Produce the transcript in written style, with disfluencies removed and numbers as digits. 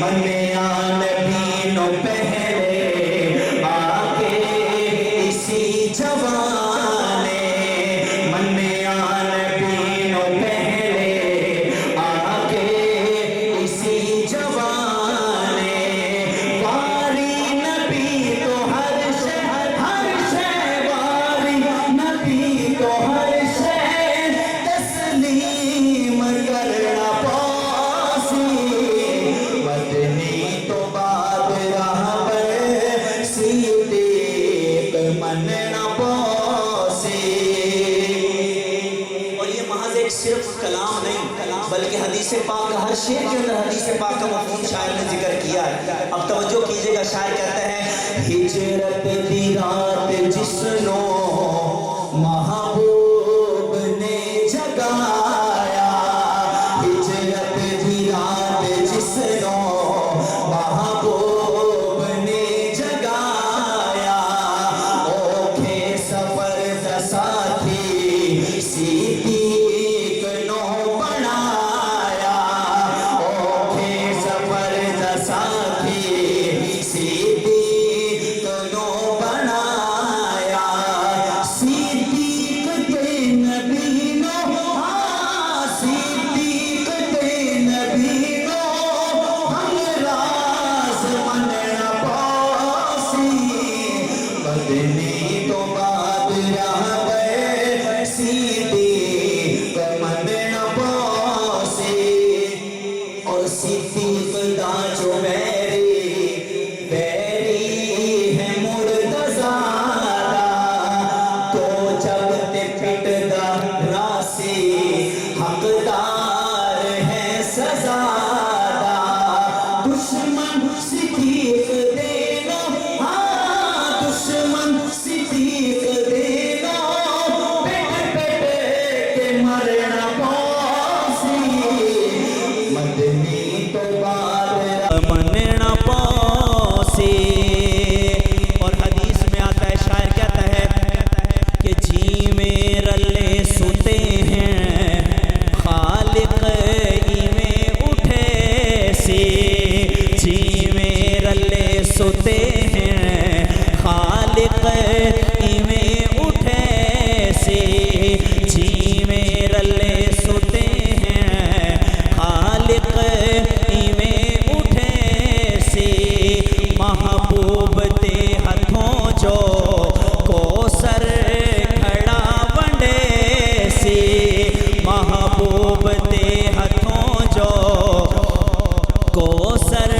منیان بینو پہلے آکے اسی جوانے منیان بینو پہلے آکے اسی جوانے واری نبی تو ہر شے واری نبی تو ہر شے تسلیم کرنا پاسی مدنی تو بعد راہ پر صدیق مننا پاسی. اور یہ محض ایک صرف کلام نہیں بلکہ حدیث پاک کا ہر شعر کے اندر حدیث پاک کا مفہوم شاعر نے ذکر کیا ہے. اب توجہ کیجئے گا, شاعر کہتے ہیں ہجرت دی رات جس نو محبوب نے جگایا ہجرت دی رات جس نو محبوب نے جگایا اوکھے سفر دا ساتھی صدیق نو بنایا اوکھے سفر دا ساتھی صدیق نو بنایا صدیق تے نبی نو صدیق تے نبی نو ہم راز مننا پاسی مدنی تو بعد راہ پر صدیق مننا پاسی. اور صدیق دا جو بیری ہے مرتضیٰ تو جب تے پٹ دا راسی حقدار ہے سزا دا دشمن صدیق دینا دشمن صدیق دینا پٹ کے مرنا پاسی مدنی تو بعد مننا پاسی. اور حدیث میں آتا ہے, شاعر کہتا ہے کہ جی میں رلے سوتے ہیں خالق ای میں اٹھے سی جی میں رلے سوتے ہیں خالق ای میں اٹھے سی جی میں رلے سوتے ہیں خالق ای میں اٹھے سی محبوب تے ہتھوں جو کوثر کھڑا ونڈے سی محبوب تے ہتھوں جو کوثر